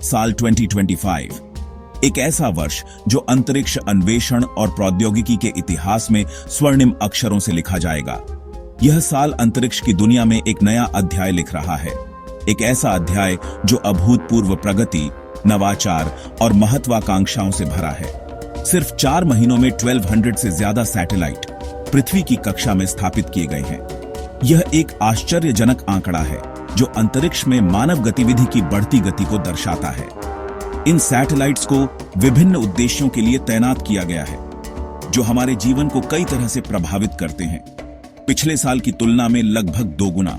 साल 2025 एक ऐसा वर्ष जो अंतरिक्ष अन्वेषण और प्रौद्योगिकी के इतिहास में स्वर्णिम अक्षरों से लिखा जाएगा। यह साल अंतरिक्ष की दुनिया में एक नया अध्याय लिख रहा है, एक ऐसा अध्याय जो अभूतपूर्व प्रगति, नवाचार और महत्वाकांक्षाओं से भरा है। सिर्फ 4 महीनों में 1200 से ज्यादा सैटेलाइट पृथ्वी की कक्षा में स्थापित किए गए हैं। यह एक आश्चर्यजनक आंकड़ा है जो अंतरिक्ष में मानव गतिविधि की बढ़ती गति को दर्शाता है। इन सैटेलाइट्स को विभिन्न उद्देश्यों के लिए तैनात किया गया है, जो हमारे जीवन को कई तरह से प्रभावित करते हैं। पिछले साल की तुलना में लगभग 2 गुना।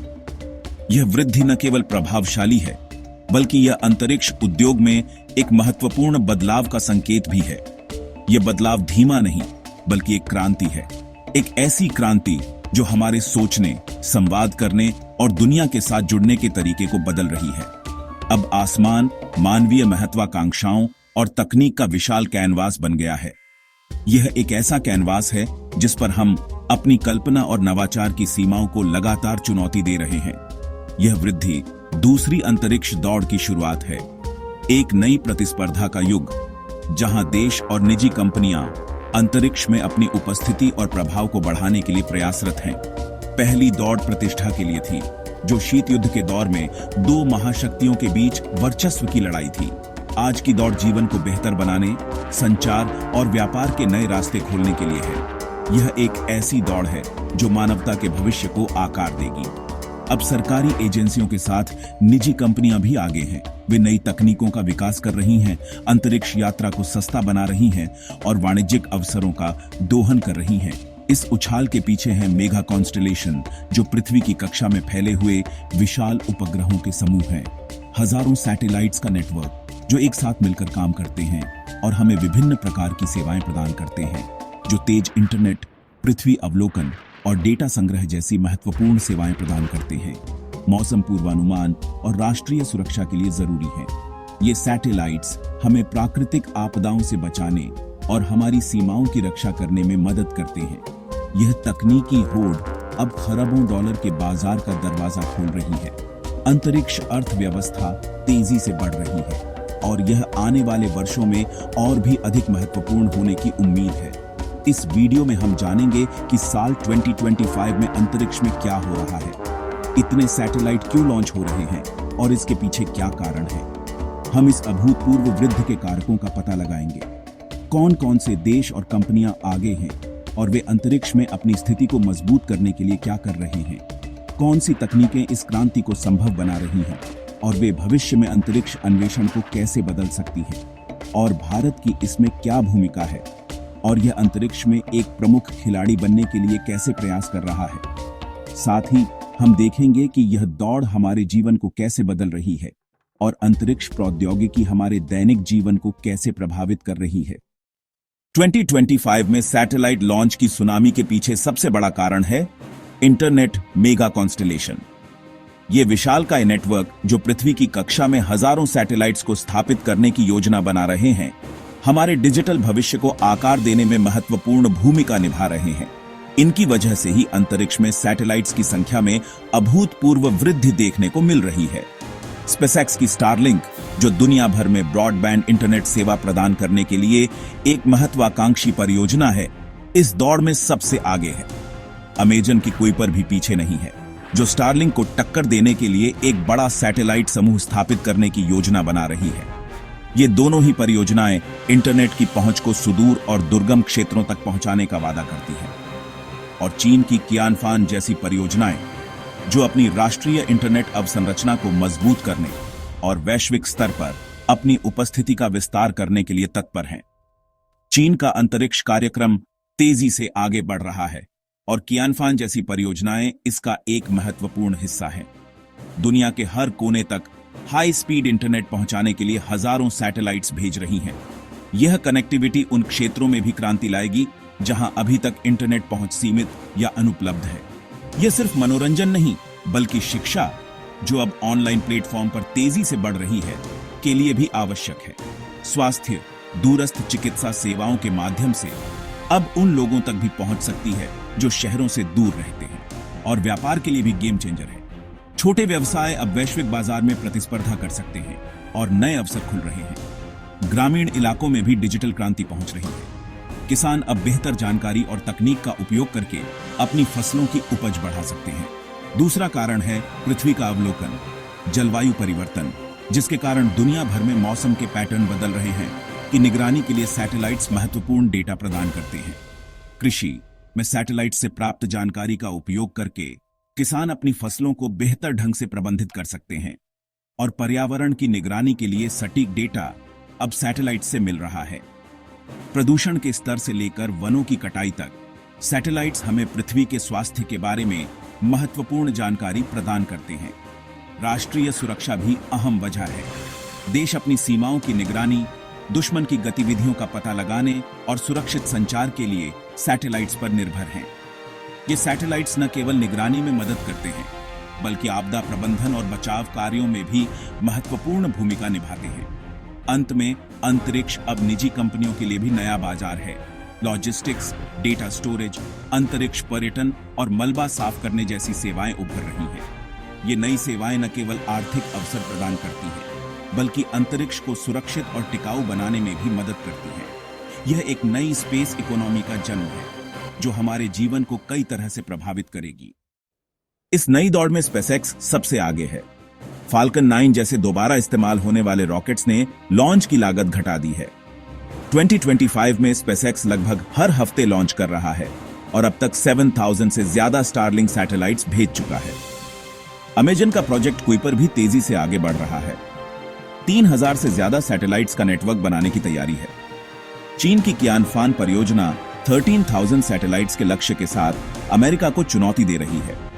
यह वृद्धि न केवल प्रभावशाली है, बल्कि यह अंतरिक्ष उद्योग में एक महत्वपूर्ण बदलाव का संकेत भी है। यह बदलाव धीमा नहीं, बल्कि एक क्रांति है। एक ऐसी क्रांति जो हमारे सोचने, संवाद करने और दुनिया के साथ जुड़ने के तरीके को बदल रही है। अब आसमान मानवीय महत्वाकांक्षाओं और तकनीक का विशाल कैनवास बन गया है। यह एक ऐसा कैनवास है जिस पर हम अपनी कल्पना और नवाचार की सीमाओं को लगातार चुनौती दे रहे हैं। यह वृद्धि दूसरी अंतरिक्ष दौड़ की शुरुआत है, एक नई प्रतिस्पर्धा का युग, जहां देश और निजी कंपनियां अंतरिक्ष में अपनी उपस्थिति और प्रभाव को बढ़ाने के लिए प्रयासरत हैं। पहली दौड़ प्रतिष्ठा के लिए थी, जो शीत युद्ध के दौर में 2 महाशक्तियों के बीच वर्चस्व की लड़ाई थी। आज की दौड़ जीवन को बेहतर बनाने, संचार और व्यापार के नए रास्ते खोलने के लिए है। यह एक ऐसी दौड़ है जो मानवता के भविष्य को आकार देगी। अब सरकारी एजेंसियों के साथ निजी कंपनियां भी आगे हैं। वे नई तकनीकों का विकास कर रही हैं, अंतरिक्ष यात्रा को सस्ता बना रही हैं और वाणिज्यिक अवसरों का दोहन कर रही हैं। इस उछाल के पीछे है मेगा कॉन्स्टेलेशन, जो पृथ्वी की कक्षा में फैले हुए विशाल उपग्रहों के समूह हैं। हजारों सैटेलाइट्स का नेटवर्क जो एक साथ मिलकर काम करते हैं और हमें विभिन्न प्रकार की सेवाएं प्रदान करते हैं, जो तेज इंटरनेट, पृथ्वी अवलोकन और डेटा संग्रह जैसी महत्वपूर्ण सेवाएं प्रदान करते हैं। मौसम पूर्वानुमान और राष्ट्रीय सुरक्षा के लिए जरूरी है। ये सैटेलाइट्स हमें प्राकृतिक आपदाओं से बचाने और हमारी सीमाओं की रक्षा करने में मदद करते हैं। यह तकनीकी होड़ अब खरबों डॉलर के बाजार का दरवाजा खोल रही है। अंतरिक्ष अर्थव्यवस्था तेजी से बढ़ रही है और यह आने वाले वर्षों में और भी अधिक महत्वपूर्ण होने की उम्मीद है। इस वीडियो में हम जानेंगे कि साल 2025 में अंतरिक्ष में क्या हो रहा है, इतने सैटेलाइट क्यों लॉन्च हो रहे हैं और इसके पीछे क्या कारण है। हम इस अभूतपूर्व वृद्धि के कारकों का पता लगाएंगे। कौन कौन से देश और कंपनियां आगे हैं और वे अंतरिक्ष में अपनी स्थिति को मजबूत करने के लिए क्या कर रहे हैं। कौन सी तकनीकें इस क्रांति को संभव बना रही हैं और वे भविष्य में अंतरिक्ष अन्वेषण को कैसे बदल सकती हैं और भारत की इसमें क्या भूमिका है और यह अंतरिक्ष में एक प्रमुख खिलाड़ी बनने के लिए कैसे प्रयास कर रहा है। साथ ही हम देखेंगे कि यह दौड़ हमारे जीवन को कैसे बदल रही है और अंतरिक्ष प्रौद्योगिकी हमारे दैनिक जीवन को कैसे प्रभावित कर रही है। 2025 में सैटेलाइट लॉन्च की सुनामी के पीछे सबसे बड़ा कारण है इंटरनेट मेगा कॉन्स्टेलेशन। ये विशालकाय नेटवर्क जो पृथ्वी की कक्षा में हजारों सैटेलाइट्स को स्थापित करने की योजना बना रहे हैं, हमारे डिजिटल भविष्य को आकार देने में महत्वपूर्ण भूमिका निभा रहे हैं। इनकी वजह से ही अंतरिक्ष में सैटेलाइट्स की संख्या में अभूतपूर्व वृद्धि देखने को मिल रही है। स्पेसएक्स की स्टारलिंक, जो दुनिया भर में ब्रॉडबैंड इंटरनेट सेवा प्रदान करने के लिए एक महत्वाकांक्षी परियोजना है, इस दौड़ में सबसे आगे है। अमेजन की कुइपर भी पीछे नहीं है, जो स्टारलिंक को टक्कर देने के लिए एक बड़ा सैटेलाइट समूह स्थापित करने की योजना बना रही है। ये दोनों ही परियोजनाएं इंटरनेट की पहुंच को सुदूर और दुर्गम क्षेत्रों तक पहुंचाने का वादा करती हैं। और चीन की कियानफान जैसी परियोजनाएं, जो अपनी राष्ट्रीय इंटरनेट अवसंरचना को मजबूत करने और वैश्विक स्तर पर अपनी उपस्थिति का विस्तार करने के लिए तत्पर हैं। चीन का अंतरिक्ष कार्यक्रम तेजी से आगे बढ़ रहा है और कियानफान जैसी परियोजनाएं इसका एक महत्वपूर्ण हिस्सा हैं। दुनिया के हर कोने तक हाई स्पीड इंटरनेट पहुंचाने के लिए हजारों सैटेलाइट्स भेज रही हैं। यह कनेक्टिविटी उन क्षेत्रों में भी क्रांति लाएगी जहां अभी तक इंटरनेट पहुंच सीमित या अनुपलब्ध है। यह सिर्फ मनोरंजन नहीं, बल्कि शिक्षा, जो अब ऑनलाइन प्लेटफॉर्म पर तेजी से बढ़ रही है, के लिए भी आवश्यक है। स्वास्थ्य, दूरस्थ चिकित्सा सेवाओं के माध्यम से अब उन लोगों तक भी पहुंच सकती है जो शहरों से दूर रहते हैं, और व्यापार के लिए भी गेम चेंजर है। छोटे व्यवसाय अब वैश्विक बाजार में प्रतिस्पर्धा कर सकते हैं। और नए अवसर खुल रहे हैं। ग्रामीण इलाकों में भी डिजिटल क्रांति पहुंच रही है। किसान अब बेहतर जानकारी और तकनीक का उपयोग करके अपनी फसलों की उपज बढ़ा सकते हैं। दूसरा कारण है पृथ्वी का अवलोकन, जलवायु परिवर्तन, जिसके कारण दुनिया भर में मौसम के पैटर्न बदल रहे हैं कि निगरानी के लिए सैटेलाइट्स महत्वपूर्ण डेटा प्रदान करते हैं। कृषि में सैटेलाइट से प्राप्त जानकारी का उपयोग करके किसान अपनी फसलों को बेहतर ढंग से प्रबंधित कर सकते हैं और पर्यावरण की निगरानी के लिए सटीक डेटा अब सैटेलाइट से मिल रहा है। प्रदूषण के स्तर से लेकर वनों की कटाई तक सैटेलाइट्स हमें पृथ्वी के स्वास्थ्य के बारे में महत्वपूर्ण जानकारी प्रदान करते हैं। राष्ट्रीय सुरक्षा भी अहम वजह है। देश अपनी सीमाओं की निगरानी, दुश्मन की गतिविधियों का पता लगाने और सुरक्षित संचार के लिए सैटेलाइट्स पर निर्भर हैं। ये सैटेलाइट्स न केवल निगरानी में मदद करते हैं, बल्कि आपदा प्रबंधन और बचाव कार्यों में भी महत्वपूर्ण भूमिका निभाते हैं। अंत में अंतरिक्ष अब निजी कंपनियों के लिए भी नया बाजार है। लॉजिस्टिक्स, डेटा स्टोरेज, अंतरिक्ष पर्यटन और मलबा साफ करने जैसी सेवाएं उभर रही हैं। ये नई सेवाएं न केवल आर्थिक अवसर प्रदान करती हैं, बल्कि अंतरिक्ष को सुरक्षित और टिकाऊ बनाने में भी मदद करती हैं। यह एक नई स्पेस इकोनॉमी का जन्म है, जो हमारे जीवन को कई तरह से प्रभावित करेगी। इस नई दौड़ में स्पेसएक्स सबसे आगे है। फाल्कन 9 जैसे दोबारा इस्तेमाल होने वाले रॉकेट्स ने लॉन्च की लागत घटा दी है। 2025 में स्पेसएक्स लगभग हर हफ्ते लॉन्च कर रहा है और अब तक 7000 से ज्यादा स्टारलिंक सैटेलाइट्स भेज चुका है। अमेजन का प्रोजेक्ट कुइपर भी तेजी से आगे बढ़ रहा है। 3000 से ज्यादा सैटेलाइट्स का नेटवर्क बनाने की तैयारी है। चीन की कियानफान परियोजना 13,000 सैटेलाइट्स के लक्ष्य के साथ अमेरिका को चुनौती दे रही है।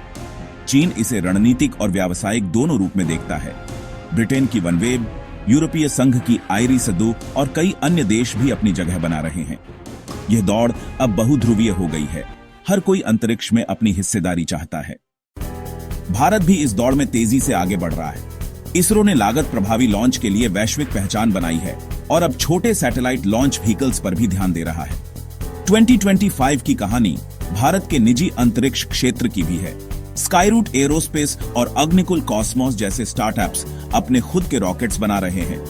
चीन इसे रणनीतिक और व्यावसायिक दोनों रूप में देखता है। ब्रिटेन की वनवेव, यूरोपीय संघ की आईरिस-2 और कई अन्य देश भी अपनी जगह बना रहे हैं। यह दौड़ अब बहुध्रुवीय हो गई है। हर कोई अंतरिक्ष में अपनी हिस्सेदारी चाहता है। भारत भी इस दौड़ में तेजी से आगे बढ़ रहा है। इसरो ने लागत प्रभावी लॉन्च के लिए वैश्विक पहचान बनाई है और अब छोटे सैटेलाइट लॉन्च व्हीकल्स पर भी ध्यान दे रहा है। 2025 की कहानी भारत के निजी अंतरिक्ष क्षेत्र की भी है। स्काईरूट एरोस्पेस और अग्निकुल कॉस्मोस जैसे स्टार्टअप्स अपने खुद के रॉकेट्स बना रहे हैं।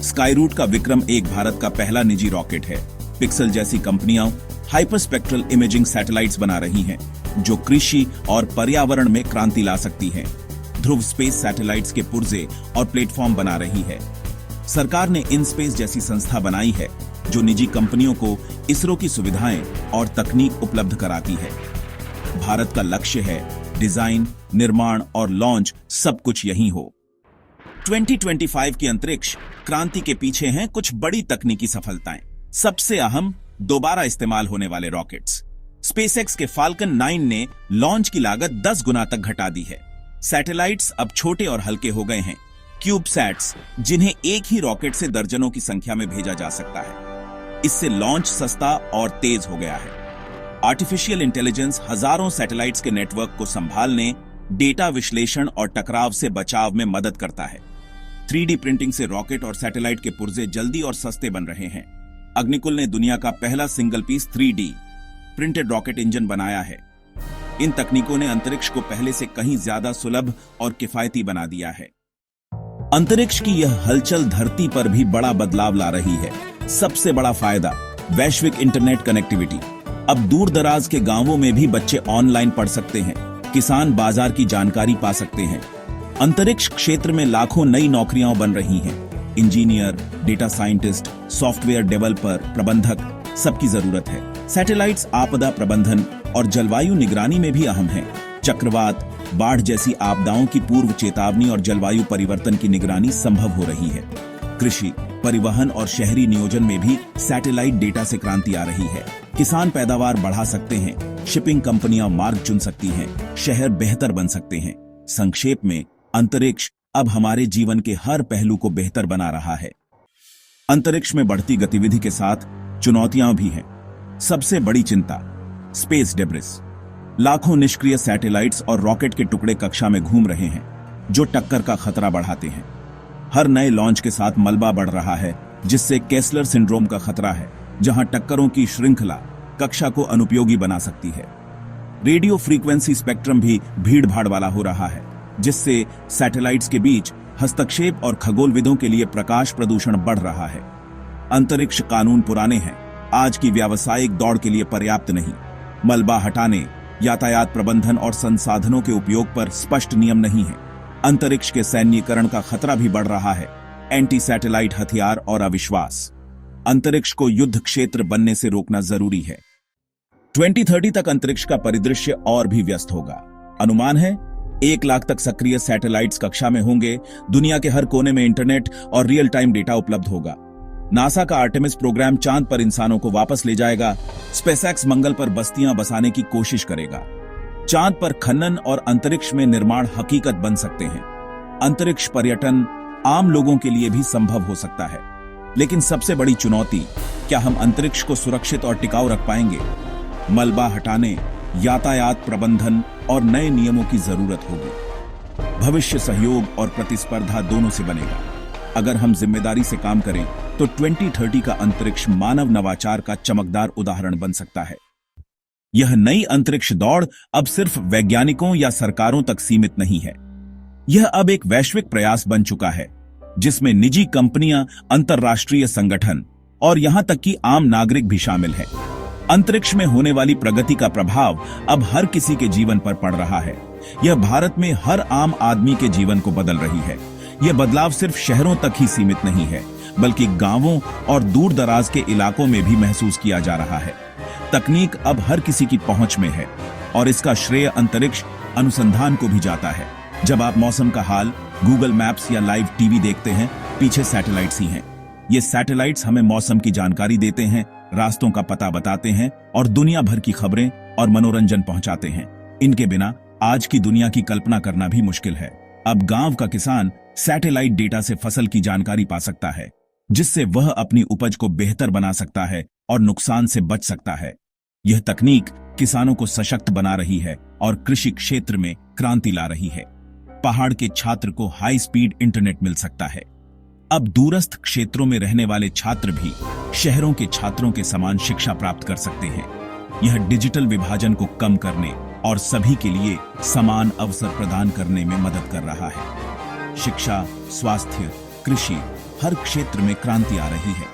स्काईरूट का विक्रम-1 भारत का पहला निजी रॉकेट है। पिक्सल जैसी कंपनियां हाइपरस्पेक्ट्रल इमेजिंग सैटेलाइट्स बना रही हैं, जो कृषि और पर्यावरण में क्रांति ला सकती हैं। ध्रुव स्पेस सैटेलाइट्स के पुर्जे और प्लेटफॉर्म बना रही है। सरकार ने इनस्पेस जैसी संस्था बनाई है, जो निजी कंपनियों को इसरो की सुविधाएं और तकनीक उपलब्ध कराती है। भारत का लक्ष्य है डिजाइन, निर्माण और लॉन्च सब कुछ यहीं हो। 2025 की अंतरिक्ष क्रांति के पीछे हैं कुछ बड़ी तकनीकी सफलताएं। सबसे अहम दोबारा इस्तेमाल होने वाले रॉकेट्स। स्पेसएक्स के फाल्कन 9 ने लॉन्च की लागत 10 गुना तक घटा दी है। सैटेलाइट्स अब छोटे और हल्के हो गए हैं। क्यूबसैट्स, जिन्हें एक ही रॉकेट से दर्जनों की संख्या में भेजा जा सकता है। इससे लॉन्च सस्ता और तेज हो गया है। आर्टिफिशियल इंटेलिजेंस हजारों सैटेलाइट्स के नेटवर्क को संभालने, डेटा विश्लेषण और टकराव से बचाव में मदद करता है। 3D प्रिंटिंग से रॉकेट और सैटेलाइट के पुर्जे जल्दी और सस्ते बन रहे हैं। अग्निकुल ने दुनिया का पहला single piece 3D printed rocket engine बनाया है। इन तकनीकों ने अंतरिक्ष को पहले से कहीं ज्यादा सुलभ और किफायती बना दिया है। अंतरिक्ष की यह हलचल धरती पर भी बड़ा बदलाव ला रही है। सबसे बड़ा फायदा वैश्विक इंटरनेट कनेक्टिविटी। अब दूर दराज के गांवों में भी बच्चे ऑनलाइन पढ़ सकते हैं, किसान बाजार की जानकारी पा सकते हैं। अंतरिक्ष क्षेत्र में लाखों नई नौकरियां बन रही हैं। Engineer, data scientist, software developer, प्रबंधक, सबकी जरूरत है। सैटेलाइट्स आपदा प्रबंधन और जलवायु निगरानी में भी अहम हैं। चक्रवात, बाढ़ जैसी आपदाओं की पूर्व चेतावनी और जलवायु परिवर्तन की निगरानी संभव हो रही है। कृषि, परिवहन और शहरी नियोजन में भी सैटेलाइट डेटा से क्रांति आ रही है। किसान पैदावार बढ़ा सकते हैं, शिपिंग कंपनियां मार्ग चुन सकती हैं, शहर बेहतर बन सकते हैं। संक्षेप में, अंतरिक्ष अब हमारे जीवन के हर पहलू को बेहतर बना रहा है। अंतरिक्ष में बढ़ती गतिविधि के साथ चुनौतियां भी हैं। सबसे बड़ी चिंता स्पेस डेब्रिस। लाखों निष्क्रिय सैटेलाइट्स और रॉकेट के टुकड़े कक्षा में घूम रहे हैं, जो टक्कर का खतरा बढ़ाते हैं। हर नए लॉन्च के साथ मलबा बढ़ रहा है, जिससे केस्लर सिंड्रोम का खतरा है, जहां टक्करों की श्रृंखला कक्षा को अनुपयोगी बना सकती है। रेडियो फ्रीक्वेंसी स्पेक्ट्रम भी भीड़ भाड़ वाला हो रहा है, जिससे सैटेलाइट्स के बीच हस्तक्षेप और खगोलविदों के लिए प्रकाश प्रदूषण बढ़ रहा है। अंतरिक्ष कानून पुराने हैं, आज की व्यावसायिक दौड़ के लिए पर्याप्त नहीं। मलबा हटाने, यातायात प्रबंधन और संसाधनों के उपयोग पर स्पष्ट नियम नहीं है। अंतरिक्ष के सैन्यीकरण का खतरा भी बढ़ रहा है। एंटी सैटेलाइट हथियार और अविश्वास। अंतरिक्ष को युद्ध क्षेत्र बनने से रोकना जरूरी है। 2030 तक अंतरिक्ष का परिदृश्य और भी व्यस्त होगा। अनुमान है 1 लाख तक सक्रिय सैटेलाइट्स कक्षा में होंगे। दुनिया के हर कोने में इंटरनेट और रियल टाइम डेटा उपलब्ध होगा। नासा का आर्टेमिस प्रोग्राम चांद पर इंसानों को वापस ले जाएगा। स्पेसएक्स मंगल पर बस्तियां बसाने की कोशिश करेगा। चांद पर खनन और अंतरिक्ष में निर्माण हकीकत बन सकते हैं। अंतरिक्ष पर्यटन आम लोगों के लिए भी संभव हो सकता है। लेकिन सबसे बड़ी चुनौती, क्या हम अंतरिक्ष को सुरक्षित और टिकाऊ रख पाएंगे? मलबा हटाने, यातायात प्रबंधन और नए नियमों की जरूरत होगी। भविष्य सहयोग और प्रतिस्पर्धा दोनों से बनेगा। अगर हम जिम्मेदारी से काम करें तो 2030 का अंतरिक्ष मानव नवाचार का चमकदार उदाहरण बन सकता है। यह नई अंतरिक्ष दौड़ अब सिर्फ वैज्ञानिकों या सरकारों तक सीमित नहीं है। यह अब एक वैश्विक प्रयास बन चुका है, जिसमें निजी कंपनियां, अंतर्राष्ट्रीय संगठन और यहां तक कि आम नागरिक भी शामिल हैं। अंतरिक्ष में होने वाली प्रगति का प्रभाव अब हर किसी के जीवन पर पड़ रहा है। यह भारत में हर आम आदमी के जीवन को बदल रही है। यह बदलाव सिर्फ शहरों तक ही सीमित नहीं है, बल्कि गांवों और दूर दराज के इलाकों में भी महसूस किया जा रहा है। तकनीक अब हर किसी की पहुंच में है और इसका श्रेय अंतरिक्ष अनुसंधान को भी जाता है। जब आप मौसम का हाल गूगल मैप्स या लाइव टीवी देखते हैं, पीछे सैटेलाइट्स ही हैं। ये सैटेलाइट्स हमें मौसम की जानकारी देते हैं, रास्तों का पता बताते हैं और दुनिया भर की खबरें और मनोरंजन पहुंचाते हैं। इनके बिना आज की दुनिया की कल्पना करना भी मुश्किल है। अब गांव का किसान सैटेलाइट डेटा से फसल की जानकारी पा सकता है, जिससे वह अपनी उपज को बेहतर बना सकता है और नुकसान से बच सकता है। यह तकनीक किसानों को सशक्त बना रही है और कृषि क्षेत्र में क्रांति ला रही है। पहाड़ के छात्र को हाई स्पीड इंटरनेट मिल सकता है। अब दूरस्थ क्षेत्रों में रहने वाले छात्र भी शहरों के छात्रों के समान शिक्षा प्राप्त कर सकते हैं। यह डिजिटल विभाजन को कम करने और सभी के लिए समान अवसर प्रदान करने में मदद कर रहा है। शिक्षा, स्वास्थ्य, कृषि, हर क्षेत्र में क्रांति आ रही है।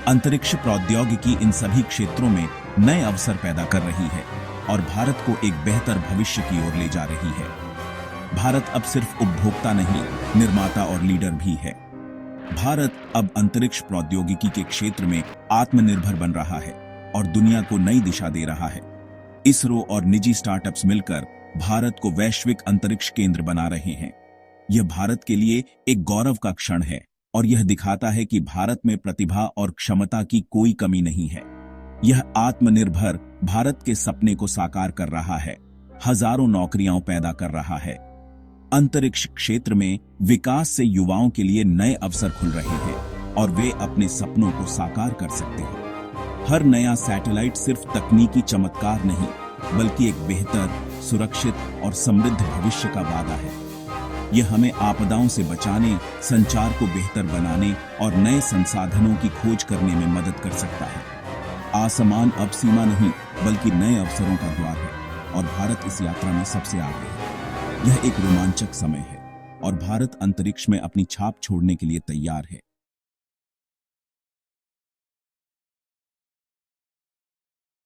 अंतरिक्ष प्रौद्योगिकी इन सभी क्षेत्रों में नए अवसर पैदा कर रही है और भारत को एक बेहतर भविष्य की ओर ले जा रही है। भारत अब सिर्फ उपभोक्ता नहीं, निर्माता और लीडर भी है। भारत अब अंतरिक्ष प्रौद्योगिकी के क्षेत्र में आत्मनिर्भर बन रहा है और दुनिया को नई दिशा दे रहा है। इसरो और निजी स्टार्टअप्स मिलकर भारत को वैश्विक अंतरिक्ष केंद्र बना रहे हैं। यह भारत के लिए एक गौरव का क्षण है और यह दिखाता है कि भारत में प्रतिभा और क्षमता की कोई कमी नहीं है। यह आत्मनिर्भर भारत के सपने को साकार कर रहा है, हजारों नौकरियां पैदा कर रहा है। अंतरिक्ष क्षेत्र में विकास से युवाओं के लिए नए अवसर खुल रहे हैं और वे अपने सपनों को साकार कर सकते हैं। हर नया सैटेलाइट सिर्फ तकनीकी चमत्कार नहीं, बल्कि एक बेहतर, सुरक्षित और समृद्ध भविष्य का वादा है। यह हमें आपदाओं से बचाने, संचार को बेहतर बनाने और नए संसाधनों की खोज करने में मदद कर सकता है। आसमान अब सीमा नहीं, बल्कि नए अवसरों का द्वार है और भारत इस यात्रा में सबसे आगे है। यह एक रोमांचक समय है और भारत अंतरिक्ष में अपनी छाप छोड़ने के लिए तैयार है।